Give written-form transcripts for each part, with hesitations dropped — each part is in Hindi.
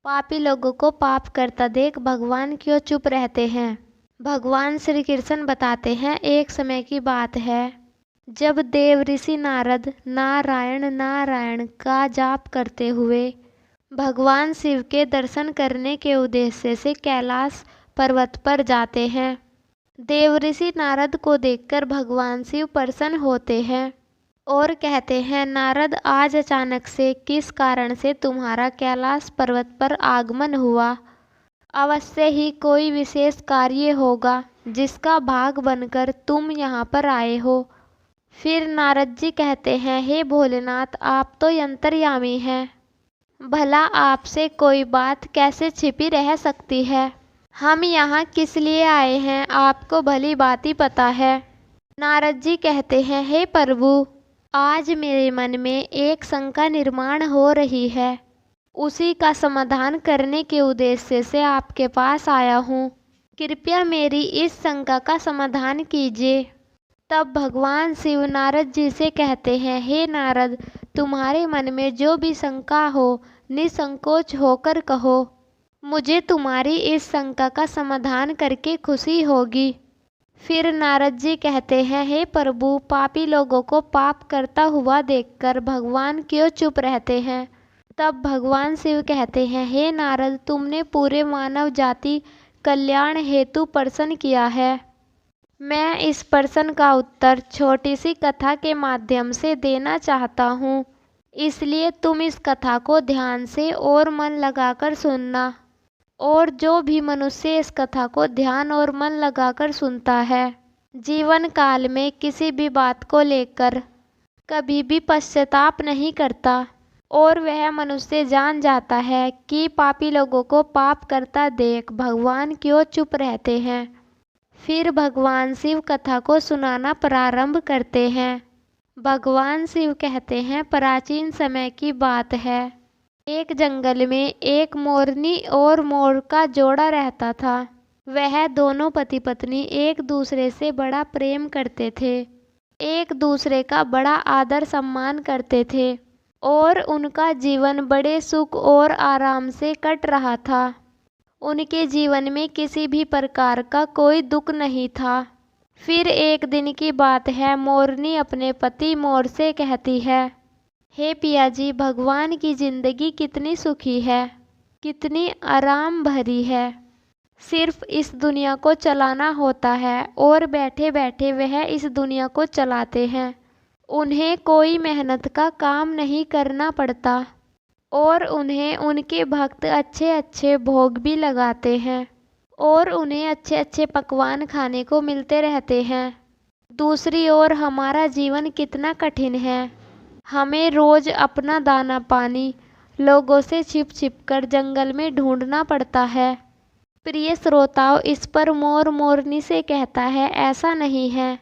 पापी लोगों को पाप करता देख भगवान क्यों चुप रहते हैं। भगवान श्री कृष्ण बताते हैं, एक समय की बात है जब देव ऋषि नारद नारायण नारायण का जाप करते हुए भगवान शिव के दर्शन करने के उद्देश्य से कैलाश पर्वत पर जाते हैं। देव ऋषि नारद को देखकर भगवान शिव प्रसन्न होते हैं और कहते हैं, नारद आज अचानक से किस कारण से तुम्हारा कैलाश पर्वत पर आगमन हुआ? अवश्य ही कोई विशेष कार्य होगा जिसका भाग बनकर तुम यहाँ पर आए हो। फिर नारद जी कहते हैं, हे भोलेनाथ, आप तो अंतर्यामी हैं, भला आपसे कोई बात कैसे छिपी रह सकती है? हम यहाँ किस लिए आए हैं आपको भली भांति पता है। नारद जी कहते हैं, हे प्रभु, आज मेरे मन में एक शंका निर्माण हो रही है, उसी का समाधान करने के उद्देश्य से आपके पास आया हूँ। कृपया मेरी इस शंका का समाधान कीजिए। तब भगवान शिव नारद जी से कहते हैं, हे नारद, तुम्हारे मन में जो भी शंका हो निसंकोच होकर कहो, मुझे तुम्हारी इस शंका का समाधान करके खुशी होगी। फिर नारद जी कहते हैं, हे प्रभु, पापी लोगों को पाप करता हुआ देखकर भगवान क्यों चुप रहते हैं? तब भगवान शिव कहते हैं, हे नारद, तुमने पूरे मानव जाति कल्याण हेतु प्रश्न किया है। मैं इस प्रश्न का उत्तर छोटी सी कथा के माध्यम से देना चाहता हूँ, इसलिए तुम इस कथा को ध्यान से और मन लगाकर सुनना। और जो भी मनुष्य इस कथा को ध्यान और मन लगाकर सुनता है, जीवन काल में किसी भी बात को लेकर कभी भी पश्चाताप नहीं करता और वह मनुष्य जान जाता है कि पापी लोगों को पाप करता देख भगवान क्यों चुप रहते हैं। फिर भगवान शिव कथा को सुनाना प्रारंभ करते हैं। भगवान शिव कहते हैं, प्राचीन समय की बात है, एक जंगल में एक मोरनी और मोर का जोड़ा रहता था। वह दोनों पति पत्नी एक दूसरे से बड़ा प्रेम करते थे, एक दूसरे का बड़ा आदर सम्मान करते थे और उनका जीवन बड़े सुख और आराम से कट रहा था। उनके जीवन में किसी भी प्रकार का कोई दुख नहीं था। फिर एक दिन की बात है, मोरनी अपने पति मोर से कहती है, हे पिया जी, भगवान की जिंदगी कितनी सुखी है, कितनी आराम भरी है। सिर्फ इस दुनिया को चलाना होता है और बैठे बैठे वह इस दुनिया को चलाते हैं। उन्हें कोई मेहनत का काम नहीं करना पड़ता और उन्हें उनके भक्त अच्छे अच्छे भोग भी लगाते हैं और उन्हें अच्छे अच्छे पकवान खाने को मिलते रहते हैं। दूसरी ओर हमारा जीवन कितना कठिन है। हमें रोज अपना दाना पानी लोगों से छिप छिप कर जंगल में ढूंढना पड़ता है। प्रिय श्रोताओं, इस पर मोर मोरनी से कहता है, ऐसा नहीं है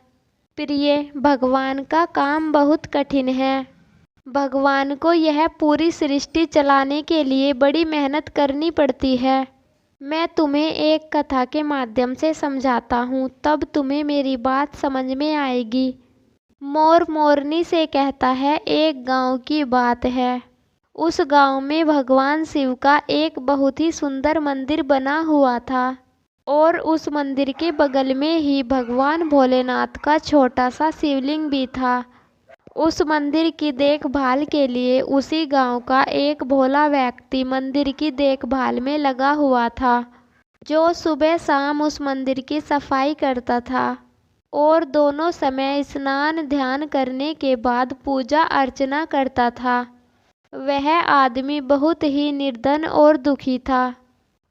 प्रिय, भगवान का काम बहुत कठिन है। भगवान को यह पूरी सृष्टि चलाने के लिए बड़ी मेहनत करनी पड़ती है। मैं तुम्हें एक कथा के माध्यम से समझाता हूँ, तब तुम्हें मेरी बात समझ में आएगी। मोर मोरनी से कहता है, एक गांव की बात है। उस गांव में भगवान शिव का एक बहुत ही सुंदर मंदिर बना हुआ था और उस मंदिर के बगल में ही भगवान भोलेनाथ का छोटा सा शिवलिंग भी था। उस मंदिर की देखभाल के लिए उसी गांव का एक भोला व्यक्ति मंदिर की देखभाल में लगा हुआ था, जो सुबह शाम उस मंदिर की सफाई करता था और दोनों समय स्नान ध्यान करने के बाद पूजा अर्चना करता था। वह आदमी बहुत ही निर्धन और दुखी था।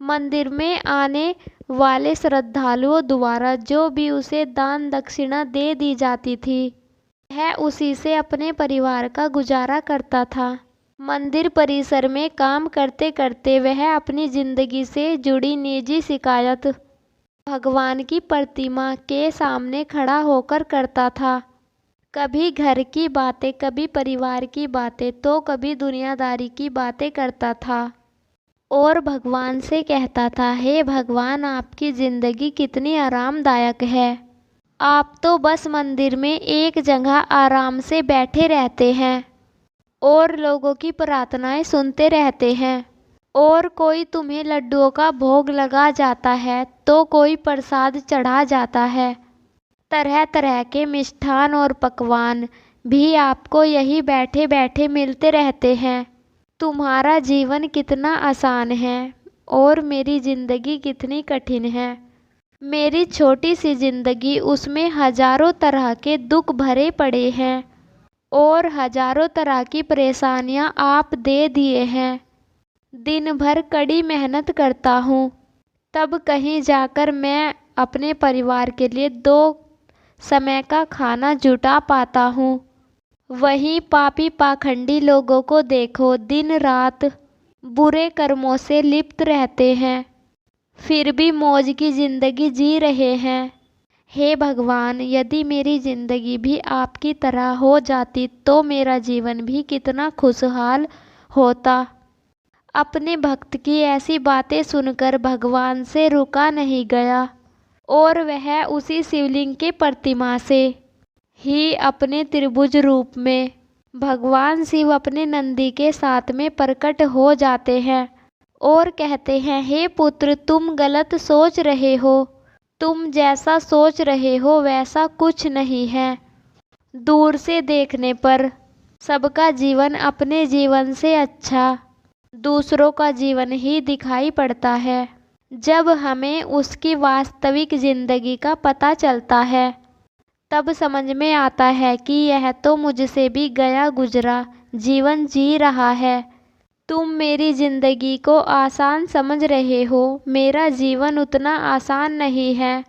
मंदिर में आने वाले श्रद्धालुओं द्वारा जो भी उसे दान दक्षिणा दे दी जाती थी, वह उसी से अपने परिवार का गुजारा करता था। मंदिर परिसर में काम करते करते वह अपनी जिंदगी से जुड़ी निजी शिकायत भगवान की प्रतिमा के सामने खड़ा होकर करता था। कभी घर की बातें, कभी परिवार की बातें, तो कभी दुनियादारी की बातें करता था और भगवान से कहता था, हे भगवान, आपकी ज़िंदगी कितनी आरामदायक है। आप तो बस मंदिर में एक जगह आराम से बैठे रहते हैं और लोगों की प्रार्थनाएं सुनते रहते हैं और कोई तुम्हें लड्डुओं का भोग लगा जाता है तो कोई प्रसाद चढ़ा जाता है। तरह तरह के मिष्ठान और पकवान भी आपको यही बैठे बैठे मिलते रहते हैं। तुम्हारा जीवन कितना आसान है और मेरी ज़िंदगी कितनी कठिन है। मेरी छोटी सी ज़िंदगी, उसमें हजारों तरह के दुख भरे पड़े हैं और हजारों तरह की परेशानियां आप दे दिए हैं। दिन भर कड़ी मेहनत करता हूँ, तब कहीं जाकर मैं अपने परिवार के लिए 2 समय का खाना जुटा पाता हूँ। वहीं पापी पाखंडी लोगों को देखो, दिन रात बुरे कर्मों से लिप्त रहते हैं, फिर भी मौज की ज़िंदगी जी रहे हैं। हे भगवान, यदि मेरी ज़िंदगी भी आपकी तरह हो जाती तो मेरा जीवन भी कितना खुशहाल होता। अपने भक्त की ऐसी बातें सुनकर भगवान से रुका नहीं गया और वह उसी शिवलिंग के प्रतिमा से ही अपने त्रिभुज रूप में भगवान शिव अपने नंदी के साथ में प्रकट हो जाते हैं और कहते हैं, हे पुत्र, तुम गलत सोच रहे हो। तुम जैसा सोच रहे हो वैसा कुछ नहीं है। दूर से देखने पर सबका जीवन अपने जीवन से अच्छा दूसरों का जीवन ही दिखाई पड़ता है। जब हमें उसकी वास्तविक जिंदगी का पता चलता है तब समझ में आता है कि यह तो मुझसे भी गया गुजरा जीवन जी रहा है। तुम मेरी जिंदगी को आसान समझ रहे हो, मेरा जीवन उतना आसान नहीं है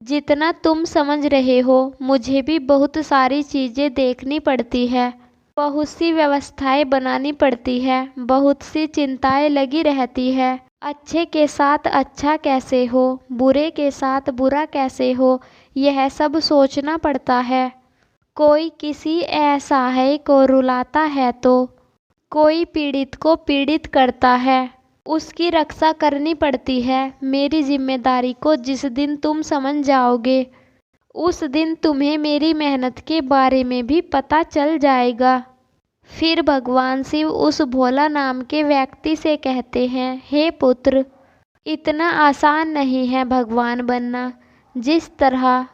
जितना तुम समझ रहे हो। मुझे भी बहुत सारी चीज़ें देखनी पड़ती है, बहुत सी व्यवस्थाएं बनानी पड़ती है, बहुत सी चिंताएं लगी रहती है। अच्छे के साथ अच्छा कैसे हो, बुरे के साथ बुरा कैसे हो, यह सब सोचना पड़ता है। कोई किसी असहाय को रुलाता है तो कोई पीड़ित को पीड़ित करता है, उसकी रक्षा करनी पड़ती है। मेरी जिम्मेदारी को जिस दिन तुम समझ जाओगे उस दिन तुम्हें मेरी मेहनत के बारे में भी पता चल जाएगा। फिर भगवान शिव उस भोला नाम के व्यक्ति से कहते हैं, हे पुत्र, इतना आसान नहीं है भगवान बनना। जिस तरह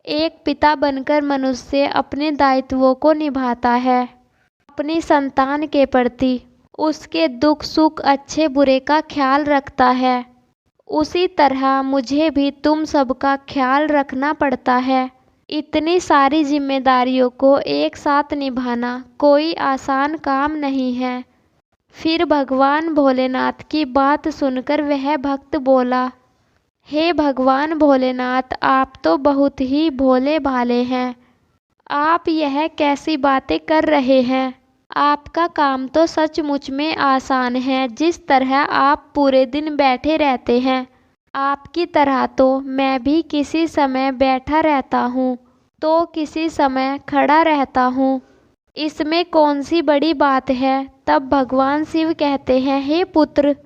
एक पिता बनकर मनुष्य अपने दायित्वों को निभाता है अपनी संतान के प्रति, उसके दुख सुख अच्छे बुरे का ख्याल रखता है, उसी तरह मुझे भी तुम सबका ख्याल रखना पड़ता है। इतनी सारी जिम्मेदारियों को एक साथ निभाना कोई आसान काम नहीं है। फिर भगवान भोलेनाथ की बात सुनकर वह भक्त बोला, हे भगवान भोलेनाथ, आप तो बहुत ही भोले भाले हैं। आप यह कैसी बातें कर रहे हैं? आपका काम तो सचमुच में आसान है। जिस तरह आप पूरे दिन बैठे रहते हैं, आपकी तरह तो मैं भी किसी समय बैठा रहता हूँ तो किसी समय खड़ा रहता हूँ। इसमें कौन सी बड़ी बात है? तब भगवान शिव कहते हैं, हे पुत्र,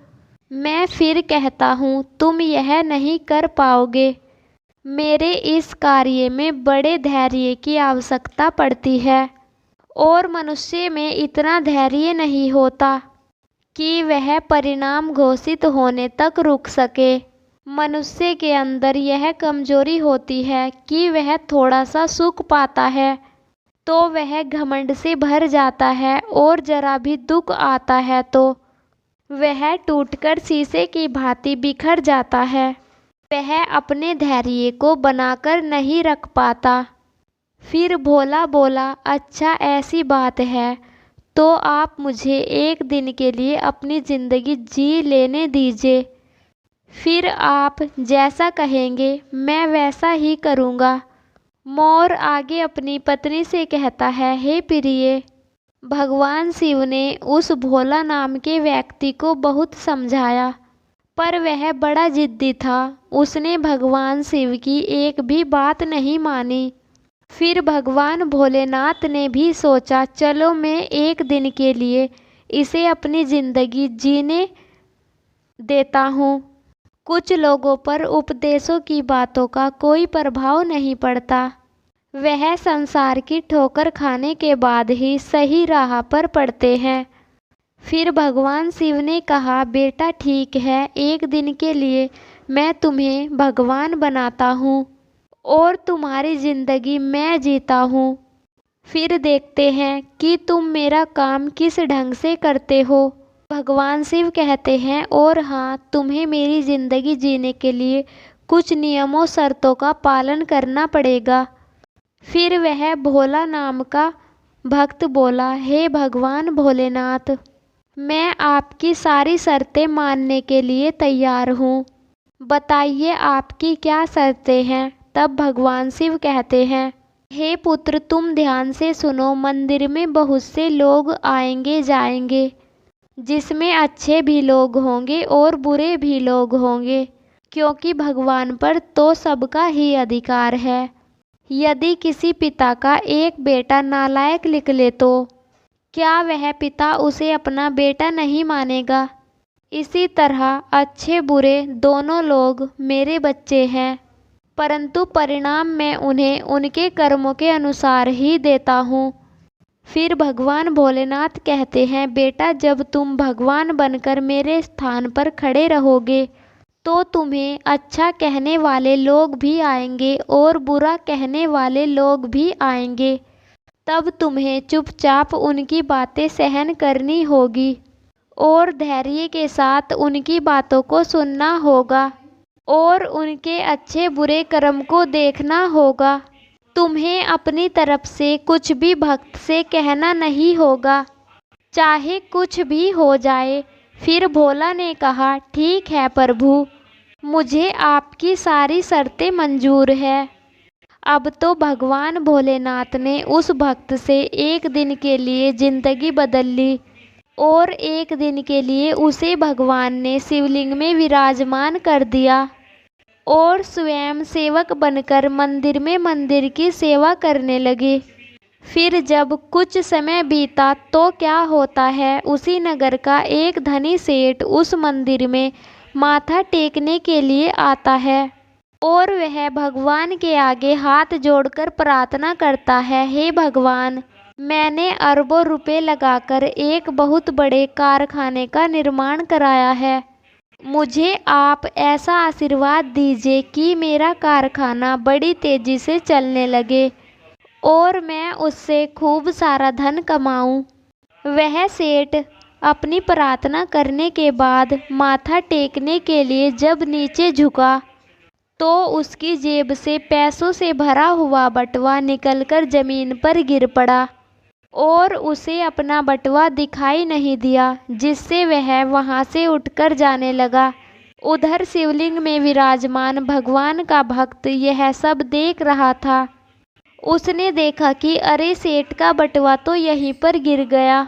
मैं फिर कहता हूँ, तुम यह नहीं कर पाओगे। मेरे इस कार्य में बड़े धैर्य की आवश्यकता पड़ती है और मनुष्य में इतना धैर्य नहीं होता कि वह परिणाम घोषित होने तक रुक सके। मनुष्य के अंदर यह कमजोरी होती है कि वह थोड़ा सा सुख पाता है तो वह घमंड से भर जाता है और जरा भी दुख आता है तो वह टूटकर शीशे की भांति बिखर जाता है। वह अपने धैर्य को बनाकर नहीं रख पाता। फिर भोला बोला, अच्छा ऐसी बात है तो आप मुझे एक दिन के लिए अपनी ज़िंदगी जी लेने दीजिए। फिर आप जैसा कहेंगे मैं वैसा ही करूँगा। मोर आगे अपनी पत्नी से कहता है, हे प्रिय, भगवान शिव ने उस भोला नाम के व्यक्ति को बहुत समझाया पर वह बड़ा जिद्दी था। उसने भगवान शिव की एक भी बात नहीं मानी। फिर भगवान भोलेनाथ ने भी सोचा, चलो मैं एक दिन के लिए इसे अपनी ज़िंदगी जीने देता हूँ। कुछ लोगों पर उपदेशों की बातों का कोई प्रभाव नहीं पड़ता। वह संसार की ठोकर खाने के बाद ही सही राह पर पड़ते हैं। फिर भगवान शिव ने कहा, बेटा ठीक है, एक दिन के लिए मैं तुम्हें भगवान बनाता हूँ और तुम्हारी जिंदगी मैं जीता हूँ। फिर देखते हैं कि तुम मेरा काम किस ढंग से करते हो। भगवान शिव कहते हैं, और हाँ, तुम्हें मेरी जिंदगी जीने के लिए कुछ नियमों शर्तों का पालन करना पड़ेगा। फिर वह भोला नाम का भक्त बोला, हे भगवान भोलेनाथ, मैं आपकी सारी शर्तें मानने के लिए तैयार हूँ। बताइए आपकी क्या शर्तें हैं। तब भगवान शिव कहते हैं, हे पुत्र, तुम ध्यान से सुनो। मंदिर में बहुत से लोग आएंगे जाएंगे, जिसमें अच्छे भी लोग होंगे और बुरे भी लोग होंगे, क्योंकि भगवान पर तो सबका ही अधिकार है। यदि किसी पिता का एक बेटा नालायक निकले तो क्या वह पिता उसे अपना बेटा नहीं मानेगा? इसी तरह अच्छे बुरे दोनों लोग मेरे बच्चे हैं, परंतु परिणाम मैं उन्हें उनके कर्मों के अनुसार ही देता हूँ। फिर भगवान भोलेनाथ कहते हैं, बेटा, जब तुम भगवान बनकर मेरे स्थान पर खड़े रहोगे तो तुम्हें अच्छा कहने वाले लोग भी आएंगे और बुरा कहने वाले लोग भी आएंगे। तब तुम्हें चुपचाप उनकी बातें सहन करनी होगी और धैर्य के साथ उनकी बातों को सुनना होगा और उनके अच्छे बुरे कर्म को देखना होगा। तुम्हें अपनी तरफ से कुछ भी भक्त से कहना नहीं होगा, चाहे कुछ भी हो जाए। फिर भोला ने कहा, ठीक है प्रभु, मुझे आपकी सारी शर्तें मंजूर है। अब तो भगवान भोलेनाथ ने उस भक्त से एक दिन के लिए जिंदगी बदल ली और एक दिन के लिए उसे भगवान ने शिवलिंग में विराजमान कर दिया और स्वयं सेवक बनकर मंदिर में मंदिर की सेवा करने लगे। फिर जब कुछ समय बीता तो क्या होता है, उसी नगर का एक धनी सेठ उस मंदिर में माथा टेकने के लिए आता है और वह भगवान के आगे हाथ जोड़कर प्रार्थना करता है, हे भगवान, मैंने अरबों रुपए लगाकर एक बहुत बड़े कारखाने का निर्माण कराया है। मुझे आप ऐसा आशीर्वाद दीजिए कि मेरा कारखाना बड़ी तेजी से चलने लगे और मैं उससे खूब सारा धन कमाऊं। वह सेठ अपनी प्रार्थना करने के बाद माथा टेकने के लिए जब नीचे झुका तो उसकी जेब से पैसों से भरा हुआ बटुआ निकलकर जमीन पर गिर पड़ा और उसे अपना बटुआ दिखाई नहीं दिया, जिससे वह वहां से उठकर जाने लगा। उधर शिवलिंग में विराजमान भगवान का भक्त यह सब देख रहा था। उसने देखा कि अरे, सेठ का बटुआ तो यहीं पर गिर गया।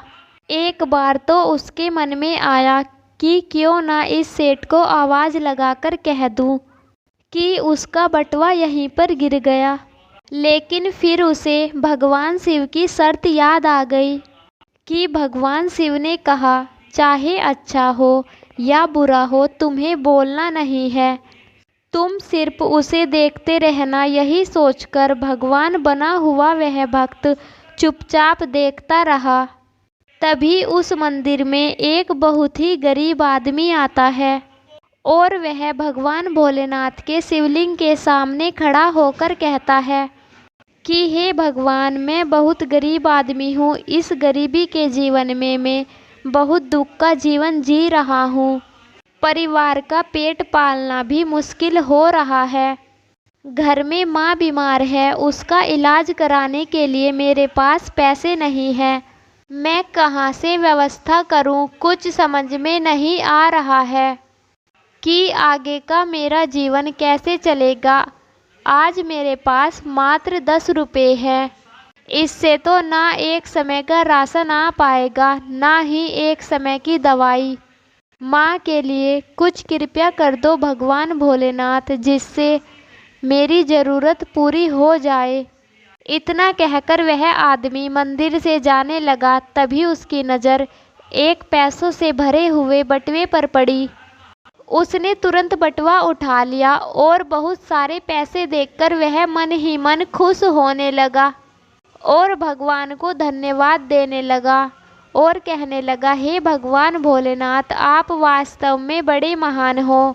एक बार तो उसके मन में आया कि क्यों ना इस सेठ को आवाज़ लगाकर कह दूं कि उसका बटुआ यहीं पर गिर गया। लेकिन फिर उसे भगवान शिव की शर्त याद आ गई कि भगवान शिव ने कहा, चाहे अच्छा हो या बुरा हो, तुम्हें बोलना नहीं है, तुम सिर्फ उसे देखते रहना। यही सोचकर भगवान बना हुआ वह भक्त चुपचाप देखता रहा। तभी उस मंदिर में एक बहुत ही गरीब आदमी आता है और वह भगवान भोलेनाथ के शिवलिंग के सामने खड़ा होकर कहता है कि हे भगवान, मैं बहुत गरीब आदमी हूँ। इस गरीबी के जीवन में मैं बहुत दुख का जीवन जी रहा हूँ। परिवार का पेट पालना भी मुश्किल हो रहा है। घर में माँ बीमार है, उसका इलाज कराने के लिए मेरे पास पैसे नहीं हैं। मैं कहाँ से व्यवस्था करूँ, कुछ समझ में नहीं आ रहा है कि आगे का मेरा जीवन कैसे चलेगा। आज मेरे पास मात्र 10 रुपये हैं। इससे तो ना एक समय का राशन आ पाएगा, ना ही एक समय की दवाई। माँ के लिए कुछ कृपया कर दो भगवान भोलेनाथ, जिससे मेरी ज़रूरत पूरी हो जाए। इतना कहकर वह आदमी मंदिर से जाने लगा। तभी उसकी नज़र एक पैसों से भरे हुए बटुए पर पड़ी। उसने तुरंत बटुआ उठा लिया और बहुत सारे पैसे देखकर वह मन ही मन खुश होने लगा और भगवान को धन्यवाद देने लगा और कहने लगा, हे भगवान भोलेनाथ, आप वास्तव में बड़े महान हो।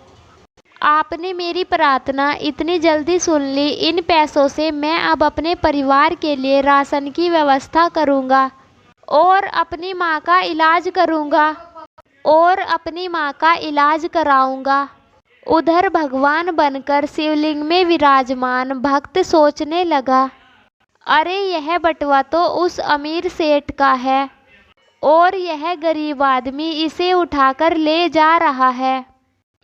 आपने मेरी प्रार्थना इतनी जल्दी सुन ली। इन पैसों से मैं अब अपने परिवार के लिए राशन की व्यवस्था करूँगा और अपनी माँ का इलाज कराऊँगा। उधर भगवान बनकर शिवलिंग में विराजमान भक्त सोचने लगा, अरे यह बटुआ तो उस अमीर सेठ का है और यह गरीब आदमी इसे उठाकर ले जा रहा है।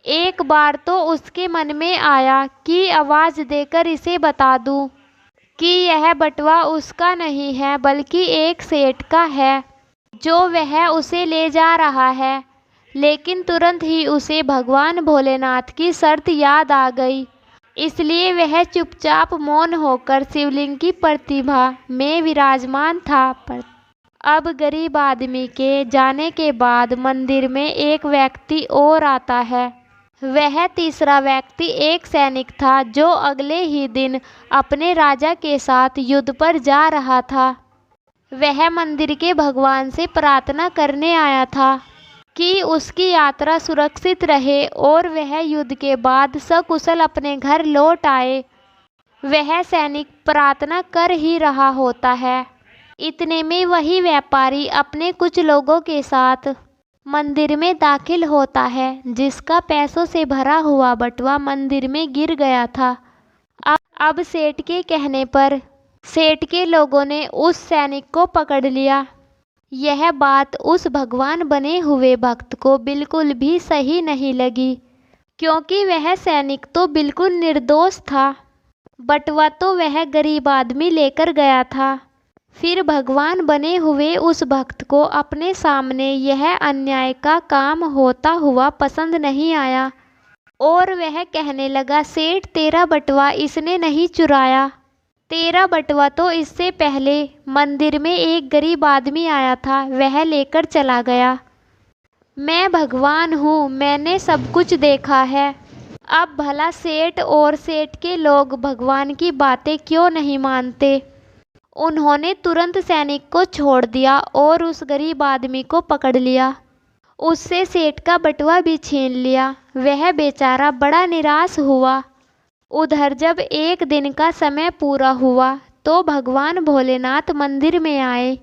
एक बार तो उसके मन में आया कि आवाज़ देकर इसे बता दूं कि यह बटुआ उसका नहीं है बल्कि एक सेठ का है जो वह उसे ले जा रहा है। लेकिन तुरंत ही उसे भगवान भोलेनाथ की शर्त याद आ गई, इसलिए वह चुपचाप मौन होकर शिवलिंग की प्रतिभा में विराजमान था। पर अब गरीब आदमी के जाने के बाद मंदिर में एक व्यक्ति और आता है। वह तीसरा व्यक्ति एक सैनिक था जो अगले ही दिन अपने राजा के साथ युद्ध पर जा रहा था। वह मंदिर के भगवान से प्रार्थना करने आया था कि उसकी यात्रा सुरक्षित रहे और वह युद्ध के बाद सकुशल अपने घर लौट आए। वह सैनिक प्रार्थना कर ही रहा होता है, इतने में वही व्यापारी अपने कुछ लोगों के साथ मंदिर में दाखिल होता है, जिसका पैसों से भरा हुआ बटुआ मंदिर में गिर गया था। अब सेठ के कहने पर सेठ के लोगों ने उस सैनिक को पकड़ लिया। यह बात उस भगवान बने हुए भक्त को बिल्कुल भी सही नहीं लगी, क्योंकि वह सैनिक तो बिल्कुल निर्दोष था। बटुआ तो वह गरीब आदमी लेकर गया था। फिर भगवान बने हुए उस भक्त को अपने सामने यह अन्याय का काम होता हुआ पसंद नहीं आया और वह कहने लगा, सेठ तेरा बटुआ इसने नहीं चुराया। तेरा बटुआ तो इससे पहले मंदिर में एक गरीब आदमी आया था, वह लेकर चला गया। मैं भगवान हूँ, मैंने सब कुछ देखा है। अब भला सेठ और सेठ के लोग भगवान की बातें क्यों नहीं मानते? उन्होंने तुरंत सैनिक को छोड़ दिया और उस गरीब आदमी को पकड़ लिया। उससे सेठ का बटुआ भी छीन लिया। वह बेचारा बड़ा निराश हुआ। उधर जब एक दिन का समय पूरा हुआ तो भगवान भोलेनाथ मंदिर में आए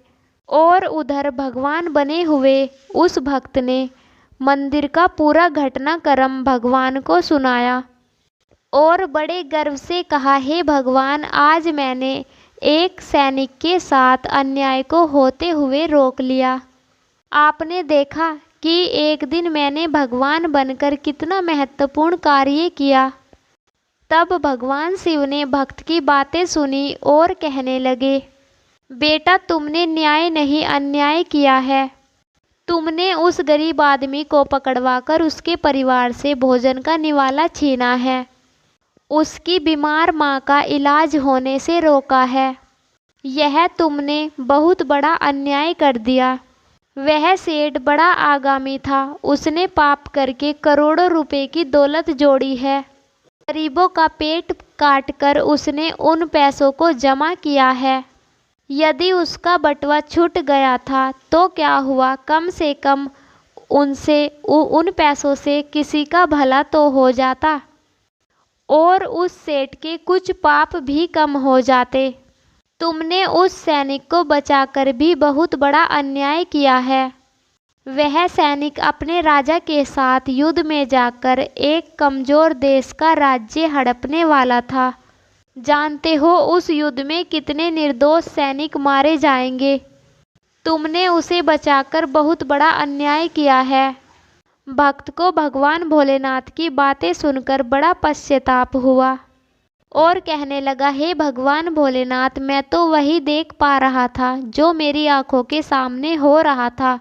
और उधर भगवान बने हुए उस भक्त ने मंदिर का पूरा घटनाक्रम भगवान को सुनाया और बड़े गर्व से कहा, हे भगवान, आज मैंने एक सैनिक के साथ अन्याय को होते हुए रोक लिया। आपने देखा कि एक दिन मैंने भगवान बनकर कितना महत्वपूर्ण कार्य किया। तब भगवान शिव ने भक्त की बातें सुनी और कहने लगे, बेटा तुमने न्याय नहीं अन्याय किया है। तुमने उस गरीब आदमी को पकड़वाकर उसके परिवार से भोजन का निवाला छीना है, उसकी बीमार माँ का इलाज होने से रोका है। यह तुमने बहुत बड़ा अन्याय कर दिया। वह सेठ बड़ा आगामी था, उसने पाप करके करोड़ों रुपए की दौलत जोड़ी है। गरीबों का पेट काटकर उसने उन पैसों को जमा किया है। यदि उसका बटुआ छूट गया था तो क्या हुआ, कम से कम उन पैसों से किसी का भला तो हो जाता और उस सेठ के कुछ पाप भी कम हो जाते। तुमने उस सैनिक को बचाकर भी बहुत बड़ा अन्याय किया है। वह सैनिक अपने राजा के साथ युद्ध में जाकर एक कमज़ोर देश का राज्य हड़पने वाला था। जानते हो उस युद्ध में कितने निर्दोष सैनिक मारे जाएंगे। तुमने उसे बचाकर बहुत बड़ा अन्याय किया है। भक्त को भगवान भोलेनाथ की बातें सुनकर बड़ा पश्चाताप हुआ और कहने लगा, हे भगवान भोलेनाथ, मैं तो वही देख पा रहा था जो मेरी आंखों के सामने हो रहा था।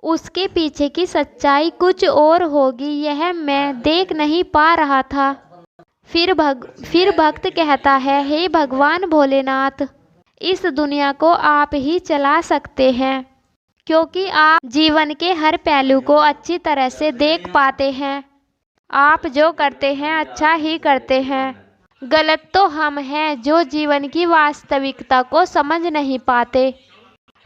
उसके पीछे की सच्चाई कुछ और होगी, यह मैं देख नहीं पा रहा था। फिर भक्त कहता है, हे भगवान भोलेनाथ, इस दुनिया को आप ही चला सकते हैं, क्योंकि आप जीवन के हर पहलू को अच्छी तरह से देख पाते हैं। आप जो करते हैं अच्छा ही करते हैं। गलत तो हम हैं जो जीवन की वास्तविकता को समझ नहीं पाते।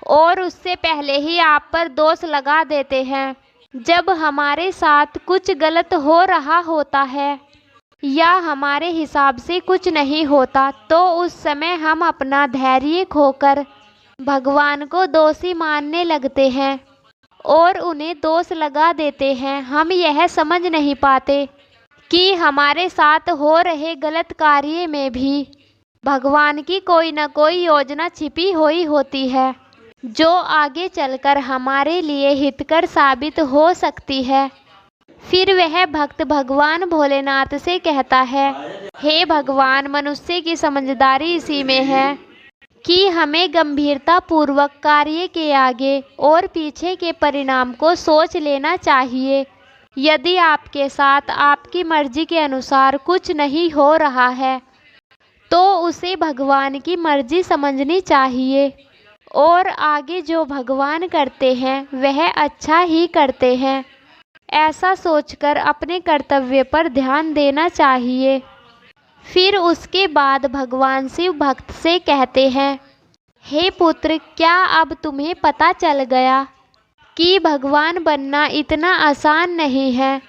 और उससे पहले ही आप पर दोष लगा देते हैं। जब हमारे साथ कुछ गलत हो रहा होता है या हमारे हिसाब से कुछ नहीं होता तो उस समय हम अपना धैर्य खोकर भगवान को दोषी मानने लगते हैं और उन्हें दोष लगा देते हैं। हम यह समझ नहीं पाते कि हमारे साथ हो रहे गलत कार्य में भी भगवान की कोई न कोई योजना छिपी हुई होती है जो आगे चलकर हमारे लिए हितकर साबित हो सकती है। फिर वह भक्त भगवान भोलेनाथ से कहता है, हे भगवान, मनुष्य की समझदारी इसी में है कि हमें गंभीरता पूर्वक कार्य के आगे और पीछे के परिणाम को सोच लेना चाहिए। यदि आपके साथ आपकी मर्जी के अनुसार कुछ नहीं हो रहा है तो उसे भगवान की मर्जी समझनी चाहिए और आगे जो भगवान करते हैं वह अच्छा ही करते हैं, ऐसा सोचकर अपने कर्तव्य पर ध्यान देना चाहिए। फिर उसके बाद भगवान शिव भक्त से कहते हैं, हे पुत्र, क्या अब तुम्हें पता चल गया कि भगवान बनना इतना आसान नहीं है।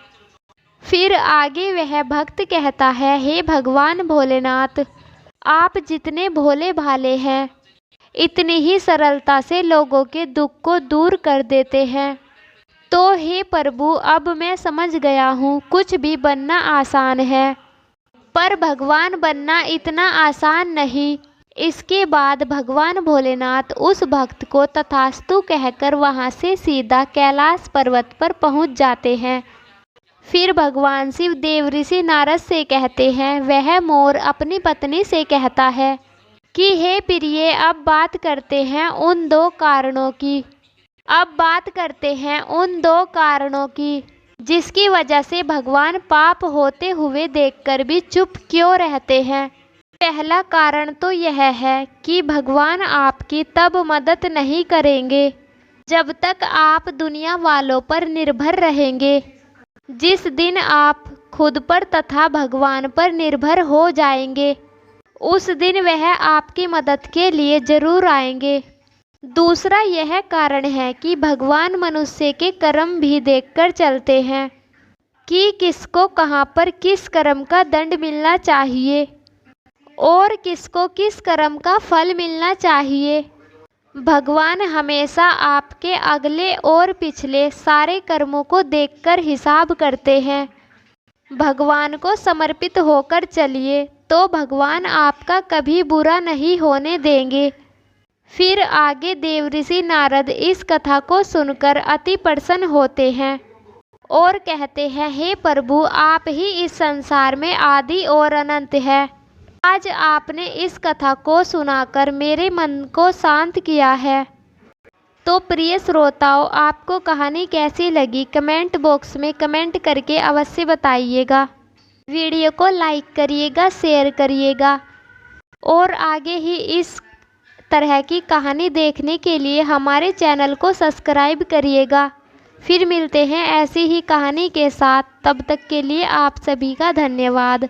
फिर आगे वह भक्त कहता है, हे भगवान भोलेनाथ, आप जितने भोले भाले हैं इतनी ही सरलता से लोगों के दुख को दूर कर देते हैं। तो हे प्रभु, अब मैं समझ गया हूँ, कुछ भी बनना आसान है पर भगवान बनना इतना आसान नहीं। इसके बाद भगवान भोलेनाथ उस भक्त को तथास्तु कहकर वहाँ से सीधा कैलाश पर्वत पर पहुँच जाते हैं। फिर भगवान शिव देवऋषि नारद से कहते हैं, वह मोर अपनी पत्नी से कहता है कि हे प्रिय, अब बात करते हैं उन दो कारणों की जिसकी वजह से भगवान पाप होते हुए देखकर भी चुप क्यों रहते हैं। पहला कारण तो यह है कि भगवान आपकी तब मदद नहीं करेंगे जब तक आप दुनिया वालों पर निर्भर रहेंगे। जिस दिन आप खुद पर तथा भगवान पर निर्भर हो जाएंगे उस दिन वह आपकी मदद के लिए जरूर आएंगे। दूसरा यह कारण है कि भगवान मनुष्य के कर्म भी देखकर चलते हैं कि किसको कहाँ पर किस कर्म का दंड मिलना चाहिए और किसको किस कर्म का फल मिलना चाहिए। भगवान हमेशा आपके अगले और पिछले सारे कर्मों को देखकर हिसाब करते हैं। भगवान को समर्पित होकर चलिए तो भगवान आपका कभी बुरा नहीं होने देंगे। फिर आगे देवऋषि नारद इस कथा को सुनकर अति प्रसन्न होते हैं और कहते हैं, हे प्रभु, आप ही इस संसार में आदि और अनंत है। आज आपने इस कथा को सुनाकर मेरे मन को शांत किया है। तो प्रिय श्रोताओं, आपको कहानी कैसी लगी कमेंट बॉक्स में कमेंट करके अवश्य बताइएगा। वीडियो को लाइक करिएगा, शेयर करिएगा और आगे ही इस तरह की कहानी देखने के लिए हमारे चैनल को सब्सक्राइब करिएगा। फिर मिलते हैं ऐसी ही कहानी के साथ, तब तक के लिए आप सभी का धन्यवाद।